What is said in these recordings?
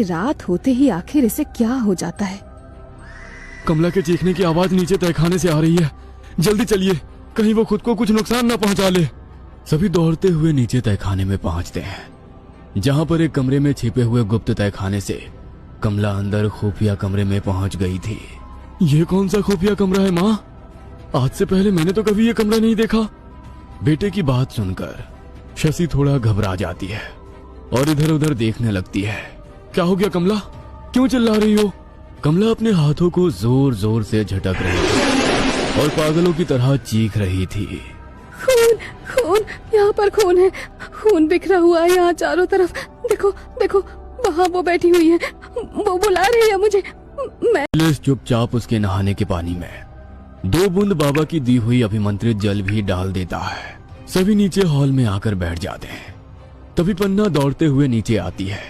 कि रात होते ही आखिर इसे क्या हो जाता है। कमला के चीखने की आवाज नीचे तहखाने से आ रही है, जल्दी चलिए, कहीं वो खुद को कुछ नुकसान न पहुंचा ले। सभी दौड़ते हुए नीचे तहखाने में पहुंचते हैं, जहां पर एक कमरे में छिपे हुए गुप्त तहखाने से कमला अंदर खुफिया कमरे में पहुंच गई थी। ये कौन सा खुफिया कमरा है माँ? आज से पहले मैंने तो कभी ये कमरा नहीं देखा। बेटे की बात सुनकर शशि थोड़ा घबरा जाती है और इधर उधर देखने लगती है। क्या हो गया कमला, क्यों चिल्ला रही हो? कमला अपने हाथों को जोर जोर से झटक रही थी और पागलों की तरह चीख रही थी। खून, खून, यहाँ पर खून है, खून बिखरा हुआ है यहाँ चारों तरफ। देखो देखो, वहाँ वो बैठी हुई है, वो बुला रही है मुझे। मैं चुपचाप उसके नहाने के पानी में 2 बूंद बाबा की दी हुई अभिमंत्रित जल भी डाल देता है। सभी नीचे हॉल में आकर बैठ जाते हैं। तभी पन्ना दौड़ते हुए नीचे आती है।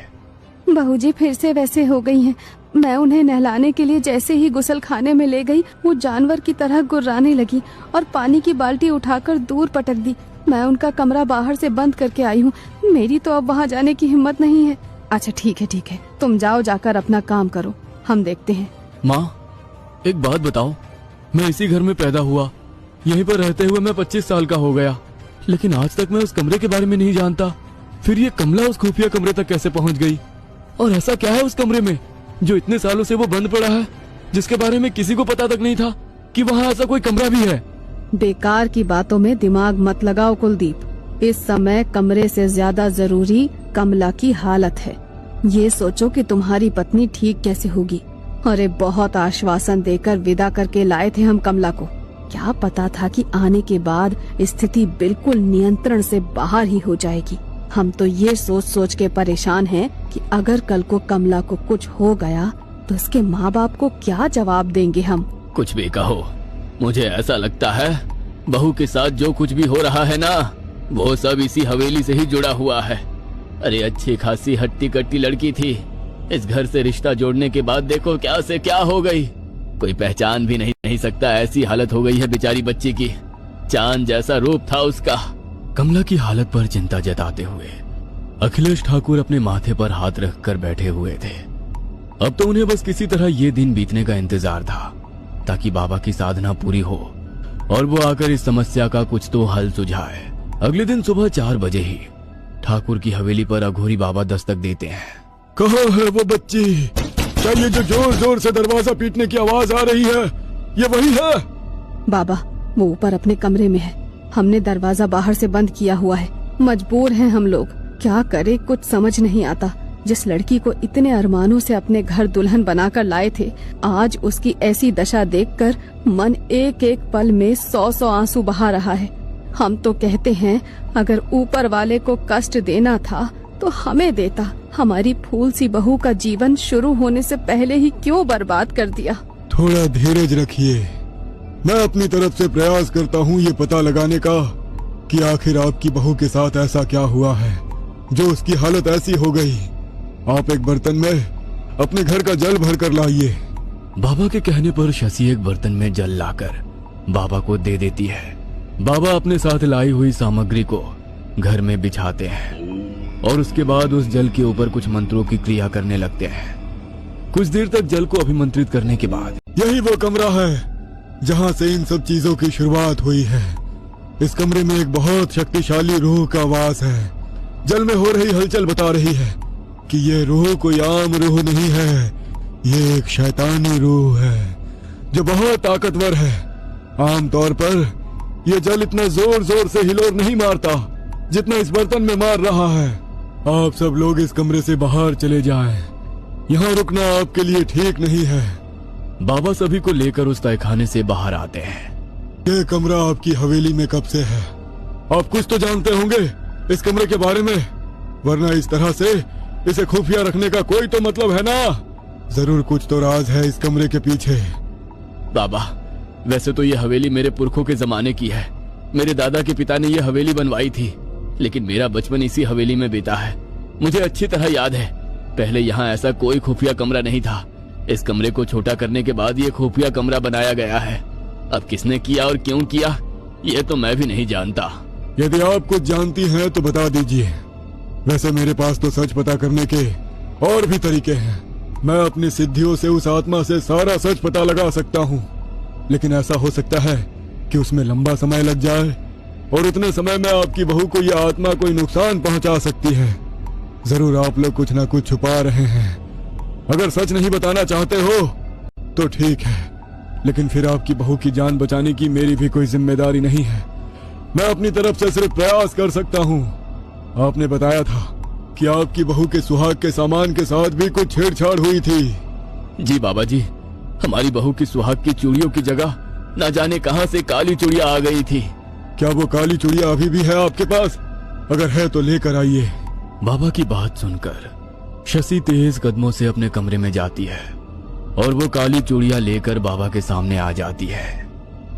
बहूजी फिर से वैसे हो गई हैं। मैं उन्हें नहलाने के लिए जैसे ही गुसल खाने में ले गई, वो जानवर की तरह गुर्राने लगी और पानी की बाल्टी उठाकर दूर पटक दी। मैं उनका कमरा बाहर से बंद करके आई हूँ। मेरी तो अब वहाँ जाने की हिम्मत नहीं है। अच्छा ठीक है, तुम जाओ, जाकर अपना काम करो, हम देखते हैं। माँ एक बात बताओ, मैं इसी घर में पैदा हुआ, यहीं पर रहते हुए मैं 25 साल का हो गया, लेकिन आज तक मैं उस कमरे के बारे में नहीं जानता। फिर ये कमला उस खुफिया कमरे तक कैसे पहुंच गई? और ऐसा क्या है उस कमरे में जो इतने सालों से वो बंद पड़ा है, जिसके बारे में किसी को पता तक नहीं था कि वहाँ ऐसा कोई कमरा भी है? बेकार की बातों में दिमाग मत लगाओ कुलदीप। इस समय कमरे से ज्यादा जरूरी कमला की हालत है। ये सोचो कि तुम्हारी पत्नी ठीक कैसे होगी। अरे बहुत आश्वासन देकर विदा करके लाए थे हम कमला को। क्या पता था कि आने के बाद स्थिति बिल्कुल नियंत्रण से बाहर ही हो जाएगी। हम तो ये सोच सोच के परेशान हैं कि अगर कल को कमला को कुछ हो गया तो उसके माँ बाप को क्या जवाब देंगे हम। कुछ भी कहो, मुझे ऐसा लगता है बहू के साथ जो कुछ भी हो रहा है ना, वो सब इसी हवेली से ही जुड़ा हुआ है। अरे अच्छी खासी हट्टी कट्टी लड़की थी, इस घर से रिश्ता जोड़ने के बाद देखो क्या से क्या हो गई। कोई पहचान भी नहीं सकता, ऐसी हालत हो गई है बेचारी बच्ची की। चांद जैसा रूप था उसका। कमला की हालत पर चिंता जताते हुए अखिलेश ठाकुर अपने माथे पर हाथ रखकर बैठे हुए थे। अब तो उन्हें बस किसी तरह ये दिन बीतने का इंतजार था, ताकि बाबा की साधना पूरी हो और वो आकर इस समस्या का कुछ तो हल सुझाए। अगले दिन सुबह 4 बजे ही ठाकुर की हवेली पर अघोरी बाबा दस्तक देते हैं। कहाँ है वो बच्ची? क्या ये जो जोर जोर से दरवाजा पीटने की आवाज आ रही है, ये वही है? बाबा वो ऊपर अपने कमरे में है। हमने दरवाजा बाहर से बंद किया हुआ है। मजबूर हैं हम लोग, क्या करे कुछ समझ नहीं आता। जिस लड़की को इतने अरमानों से अपने घर दुल्हन बनाकर लाए थे, आज उसकी ऐसी दशा देखकर मन एक एक पल में 100 आंसू बहा रहा है। हम तो कहते हैं अगर ऊपर वाले को कष्ट देना था तो हमें देता। हमारी फूल सी बहू का जीवन शुरू होने से पहले ही क्यों बर्बाद कर दिया। थोड़ा धीरज रखिए, मैं अपनी तरफ से प्रयास करता हूँ ये पता लगाने का कि आखिर आपकी बहू के साथ ऐसा क्या हुआ है जो उसकी हालत ऐसी हो गई। आप एक बर्तन में अपने घर का जल भर कर लाइए। बाबा के कहने पर शशि एक बर्तन में जल लाकर बाबा को दे देती है। बाबा अपने साथ लाई हुई सामग्री को घर में बिछाते हैं और उसके बाद उस जल के ऊपर कुछ मंत्रों की क्रिया करने लगते हैं। कुछ देर तक जल को अभिमंत्रित करने के बाद यही वो कमरा है जहाँ से इन सब चीजों की शुरुआत हुई है। इस कमरे में एक बहुत शक्तिशाली रूह का वास है। जल में हो रही हलचल बता रही है कि ये रूह कोई आम रूह नहीं है, ये एक शैतानी रूह है जो बहुत ताकतवर है। आमतौर पर ये जल इतना जोर जोर से हिलोर नहीं मारता जितना इस बर्तन में मार रहा है। आप सब लोग इस कमरे से बाहर चले जाएं, यहाँ रुकना आपके लिए ठीक नहीं है। बाबा सभी को लेकर उस तहखाने से बाहर आते हैं। ये कमरा आपकी हवेली में कब से है? आप कुछ तो जानते होंगे इस कमरे के बारे में, वरना इस तरह से इसे खुफिया रखने का कोई तो मतलब है ना। जरूर कुछ तो राज है इस कमरे के पीछे। बाबा वैसे तो ये हवेली मेरे पुरखों के जमाने की है। मेरे दादा के पिता ने ये हवेली बनवाई थी, लेकिन मेरा बचपन इसी हवेली में बीता है। मुझे अच्छी तरह याद है पहले यहाँ ऐसा कोई खुफिया कमरा नहीं था। इस कमरे को छोटा करने के बाद ये खुफिया कमरा बनाया गया है। अब किसने किया और क्यों किया ये तो मैं भी नहीं जानता। यदि आप कुछ जानती हैं तो बता दीजिए। वैसे मेरे पास तो सच पता करने के और भी तरीके हैं। मैं अपनी सिद्धियों से उस आत्मा से सारा सच पता लगा सकता हूँ, लेकिन ऐसा हो सकता है कि उसमें लंबा समय लग जाए और उतने समय में आपकी बहू को यह आत्मा कोई नुकसान पहुंचा सकती है। जरूर आप लोग कुछ ना कुछ छुपा रहे हैं। अगर सच नहीं बताना चाहते हो तो ठीक है, लेकिन फिर आपकी बहू की जान बचाने की मेरी भी कोई जिम्मेदारी नहीं है। मैं अपनी तरफ से सिर्फ प्रयास कर सकता हूँ। आपने बताया था कि आपकी बहू के सुहाग के सामान के साथ भी कुछ छेड़छाड़ हुई थी। जी बाबा जी, हमारी बहू की सुहाग की चूड़ियों की जगह न जाने कहां से काली चूड़ियां आ गई थी। क्या वो काली चूड़ियां अभी भी है आपके पास? अगर है तो लेकर आइए। बाबा की बात सुनकर शशि तेज कदमों से अपने कमरे में जाती है और वो काली चूड़ियां लेकर बाबा के सामने आ जाती है।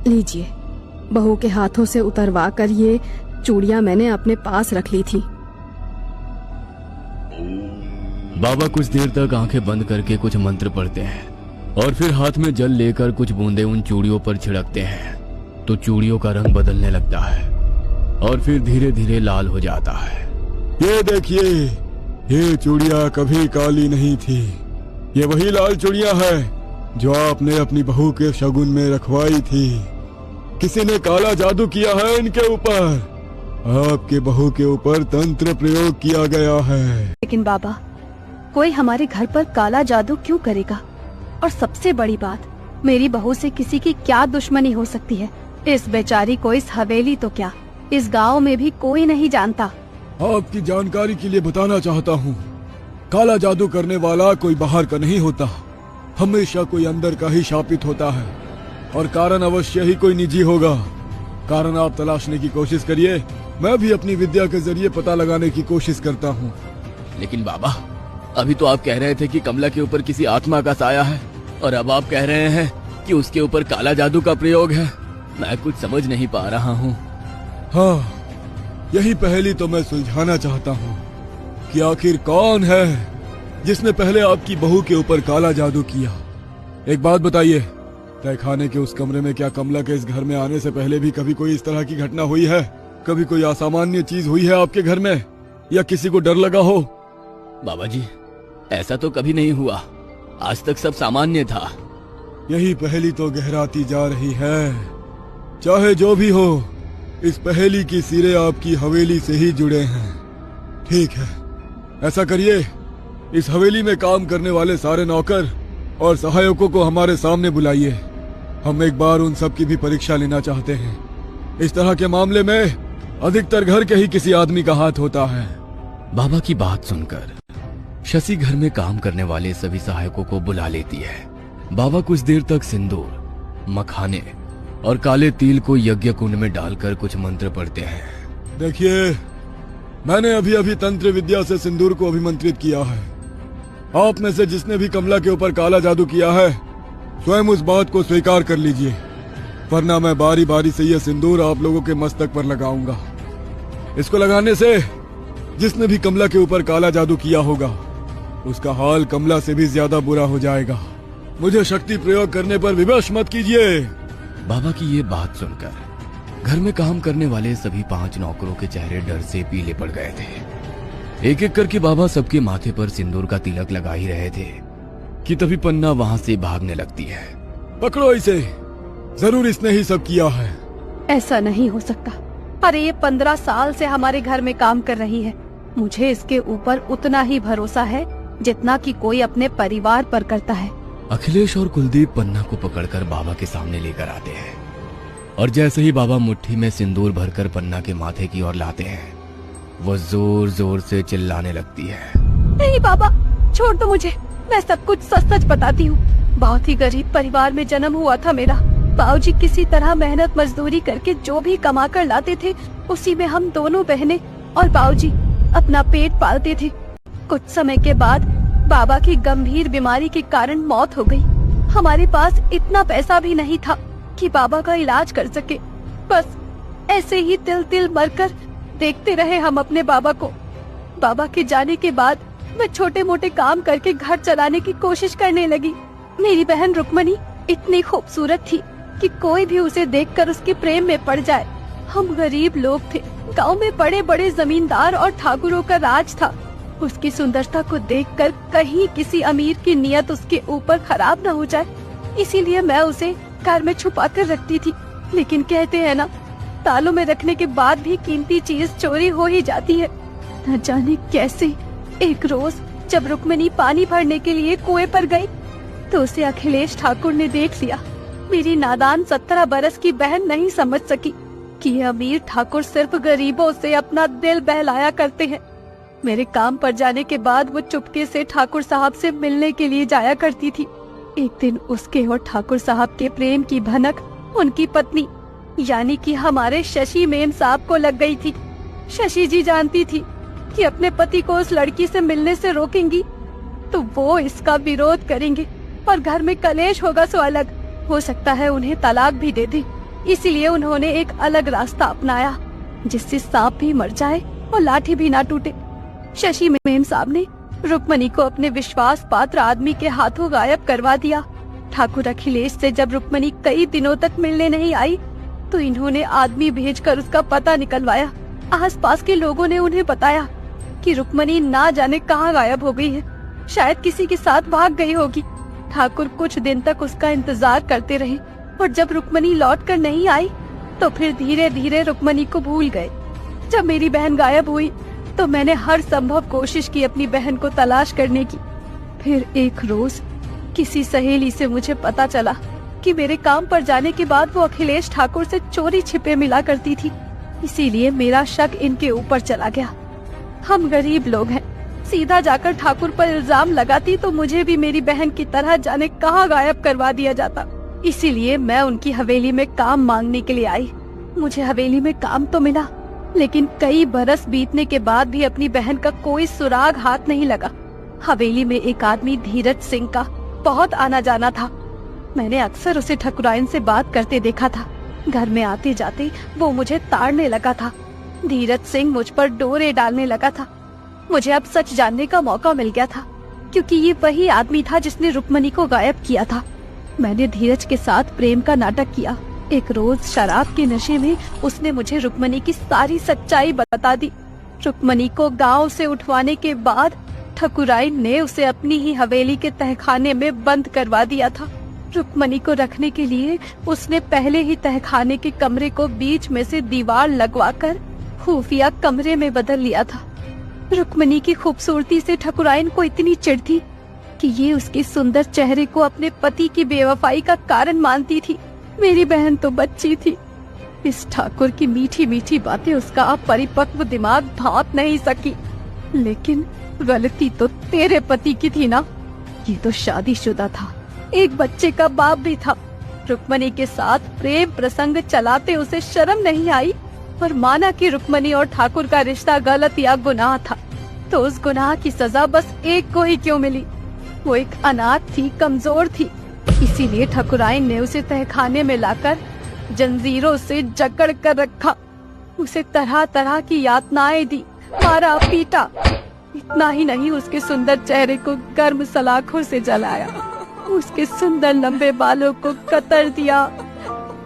लीजिए, बहू के हाथों से उतरवा कर ये चूड़ियां मैंने अपने पास रख ली थी। बाबा कुछ देर तक आंखें बंद करके कुछ मंत्र पढ़ते हैं और फिर हाथ में जल लेकर कुछ बूंदे उन चूड़ियों पर छिड़कते हैं तो चूड़ियों का रंग बदलने लगता है और फिर धीरे धीरे लाल हो जाता है। ये देखिए, ये चूड़ियां कभी काली नहीं थी। ये वही लाल चूड़ियां हैं जो आपने अपनी बहू के शगुन में रखवाई थी। किसी ने काला जादू किया है इनके ऊपर। आपके बहू के ऊपर तंत्र प्रयोग किया गया है। लेकिन बाबा, कोई हमारे घर पर काला जादू क्यों करेगा? और सबसे बड़ी बात, मेरी बहू से किसी की क्या दुश्मनी हो सकती है? इस बेचारी को इस हवेली तो क्या, इस गांव में भी कोई नहीं जानता। आपकी जानकारी के लिए बताना चाहता हूँ, काला जादू करने वाला कोई बाहर का नहीं होता, हमेशा कोई अंदर का ही शापित होता है और कारण अवश्य ही कोई निजी होगा। कारण आप तलाशने की कोशिश करिए, मैं भी अपनी विद्या के जरिए पता लगाने की कोशिश करता हूँ। लेकिन बाबा, अभी तो आप कह रहे थे कि कमला के ऊपर किसी आत्मा का साया है और अब आप कह रहे हैं कि उसके ऊपर काला जादू का प्रयोग है। मैं कुछ समझ नहीं पा रहा हूँ। हाँ, यही पहेली तो मैं सुलझाना चाहता हूँ कि आखिर कौन है जिसने पहले आपकी बहू के ऊपर काला जादू किया। एक बात बताइए, तहखाने के उस कमरे में क्या कमला के इस घर में आने से पहले भी कभी कोई इस तरह की घटना हुई है? कभी कोई असामान्य चीज हुई है आपके घर में, या किसी को डर लगा हो? बाबा जी, ऐसा तो कभी नहीं हुआ, आज तक सब सामान्य था। यही पहेली तो गहराती जा रही है। चाहे जो भी हो, इस पहेली की सिरे आपकी हवेली से ही जुड़े हैं। ठीक है, ऐसा करिए, इस हवेली में काम करने वाले सारे नौकर और सहायकों को हमारे सामने बुलाइए। हम एक बार उन सब की भी परीक्षा लेना चाहते हैं। इस तरह के मामले में अधिकतर घर के ही किसी आदमी का हाथ होता है। बाबा की बात सुनकर शशि घर में काम करने वाले सभी सहायकों को बुला लेती है। बाबा कुछ देर तक सिंदूर, मखाने और काले तिल को यज्ञ कुंड में डालकर कुछ मंत्र पढ़ते हैं। देखिए, मैंने अभी अभी तंत्र विद्या से सिंदूर को अभिमंत्रित किया है। आप में से जिसने भी कमला के ऊपर काला जादू किया है, स्वयं उस बात को स्वीकार कर लीजिए, वरना मैं बारी बारी से यह सिंदूर आप लोगों के मस्तक पर लगाऊंगा। इसको लगाने से जिसने भी कमला के ऊपर काला जादू किया होगा, उसका हाल कमला से भी ज्यादा बुरा हो जाएगा। मुझे शक्ति प्रयोग करने पर विवश मत कीजिए। बाबा की ये बात सुनकर घर में काम करने वाले सभी 5 नौकरों के चेहरे डर से पीले पड़ गए थे। एक एक करके बाबा सबके माथे पर सिंदूर का तिलक लगा ही रहे थे कि तभी पन्ना वहां से भागने लगती है। पकड़ो इसे, जरूर इसने ही सब किया है। ऐसा नहीं हो सकता। अरे ये 15 साल से हमारे घर में काम कर रही है। मुझे इसके ऊपर उतना ही भरोसा है जितना कि कोई अपने परिवार पर करता है। अखिलेश और कुलदीप पन्ना को पकड़कर बाबा के सामने लेकर आते हैं और जैसे ही बाबा मुट्ठी में सिंदूर भरकर पन्ना के माथे की ओर लाते हैं, वो जोर जोर से चिल्लाने लगती है। नहीं बाबा, छोड़ दो मुझे, मैं सब कुछ सच सच बताती हूँ। बहुत ही गरीब परिवार में जन्म हुआ था मेरा। बाबूजी किसी तरह मेहनत मजदूरी करके जो भी कमा कर लाते थे, उसी में हम दोनों बहनें और बाबूजी अपना पेट पालते थे। कुछ समय के बाद बाबा की गंभीर बीमारी के कारण मौत हो गई। हमारे पास इतना पैसा भी नहीं था कि बाबा का इलाज कर सके। बस ऐसे ही तिल तिल मरकर देखते रहे हम अपने बाबा को। बाबा के जाने के बाद मैं छोटे मोटे काम करके घर चलाने की कोशिश करने लगी। मेरी बहन रुक्मणी इतनी खूबसूरत थी कि कोई भी उसे देखकर उसके प्रेम में पड़ जाए। हम गरीब लोग थे, गांव में बड़े बड़े जमींदार और ठाकुरों का राज था। उसकी सुंदरता को देखकर कहीं किसी अमीर की नियत उसके ऊपर खराब न हो जाए, इसीलिए मैं उसे घर में छुपा कर रखती थी। लेकिन कहते हैं ना, तालों में रखने के बाद भी कीमती चीज चोरी हो ही जाती है। न जाने कैसे एक रोज जब रुक्मिणी पानी भरने के लिए कुएं पर गई तो उसे अखिलेश ठाकुर ने देख लिया। मेरी नादान 17 बरस की बहन नहीं समझ सकी कि ये अमीर ठाकुर सिर्फ गरीबों से अपना दिल बहलाया करते हैं। मेरे काम पर जाने के बाद वो चुपके से ठाकुर साहब से मिलने के लिए जाया करती थी। एक दिन उसके और ठाकुर साहब के प्रेम की भनक उनकी पत्नी यानी कि हमारे शशि मेम साहब को लग गई थी। शशि जी जानती थी कि अपने पति को उस लड़की से मिलने से रोकेंगी तो वो इसका विरोध करेंगे और घर में कलेश होगा सो अलग, हो सकता है उन्हें तलाक भी दे दे। इसीलिए उन्होंने एक अलग रास्ता अपनाया जिससे सांप भी मर जाए और लाठी भी ना टूटे। शशि मेम साहब ने रुक्मणी को अपने विश्वास पात्र आदमी के हाथों गायब करवा दिया। ठाकुर अखिलेश से जब रुक्मणी कई दिनों तक मिलने नहीं आई तो इन्होंने आदमी भेजकर उसका पता निकलवाया। आसपास के लोगों ने उन्हें बताया कि रुक्मणी ना जाने कहाँ गायब हो गई है, शायद किसी के साथ भाग गई होगी। ठाकुर कुछ दिन तक उसका इंतजार करते रहे और जब रुक्मणी लौट कर नहीं आई तो फिर धीरे धीरे रुक्मणी को भूल गए। जब मेरी बहन गायब हुई तो मैंने हर संभव कोशिश की अपनी बहन को तलाश करने की। फिर एक रोज किसी सहेली से मुझे पता चला कि मेरे काम पर जाने के बाद वो अखिलेश ठाकुर से चोरी छिपे मिला करती थी। इसीलिए मेरा शक इनके ऊपर चला गया। हम गरीब लोग हैं, सीधा जाकर ठाकुर पर इल्जाम लगाती तो मुझे भी मेरी बहन की तरह जाने कहाँ गायब करवा दिया जाता। इसीलिए मैं उनकी हवेली में काम मांगने के लिए आई। मुझे हवेली में काम तो मिला, लेकिन कई बरस बीतने के बाद भी अपनी बहन का कोई सुराग हाथ नहीं लगा। हवेली में एक आदमी धीरज सिंह का बहुत आना जाना था। मैंने अक्सर उसे ठकुराइन से बात करते देखा था। घर में आते जाते वो मुझे ताड़ने लगा था। धीरज सिंह मुझ पर डोरे डालने लगा था। मुझे अब सच जानने का मौका मिल गया था, क्योंकि ये वही आदमी था जिसने रुक्मणी को गायब किया था। मैंने धीरज के साथ प्रेम का नाटक किया। एक रोज शराब के नशे में उसने मुझे रुक्मणी की सारी सच्चाई बता दी। रुक्मणी को गांव से उठवाने के बाद ठकुराइन ने उसे अपनी ही हवेली के तहखाने में बंद करवा दिया था। रुक्मणी को रखने के लिए उसने पहले ही तहखाने के कमरे को बीच में से दीवार लगवाकर खुफिया कमरे में बदल लिया था। रुक्मणी की खूबसूरती से ठकुराइन को इतनी चिढ़ थी कि ये उसके सुंदर चेहरे को अपने पति की बेवफाई का कारण मानती थी। मेरी बहन तो बच्ची थी। इस ठाकुर की मीठी मीठी बातें उसका अपरिपक्व दिमाग भांप नहीं सकी। लेकिन गलती तो तेरे पति की थी ना। ये तो शादीशुदा था, एक बच्चे का बाप भी था। रुक्मणी के साथ प्रेम प्रसंग चलाते उसे शर्म नहीं आई और माना कि रुक्मणी और ठाकुर का रिश्ता गलत या गुनाह था, तो उस गुनाह की सजा बस एक को ही क्यों मिली? वो एक अनाथ थी, कमजोर थी। इसीलिए ठकुराइन ने उसे तहखाने में लाकर जंजीरों से जकड़ कर रखा। उसे तरह तरह की यातनाएं दी, मारा पीटा। इतना ही नहीं, उसके सुंदर चेहरे को गर्म सलाखों से जलाया, उसके सुंदर लंबे बालों को कतर दिया।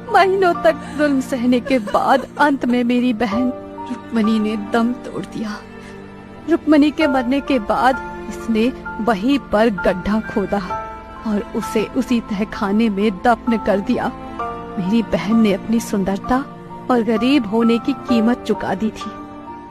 महीनों तक जुल्म सहने के बाद अंत में मेरी बहन रुक्मणी ने दम तोड़ दिया। रुक्मणी के मरने के बाद इसने वहीं पर गड्ढा खोदा और उसे उसी तहखाने में दफन कर दिया। मेरी बहन ने अपनी सुंदरता और गरीब होने की कीमत चुका दी थी।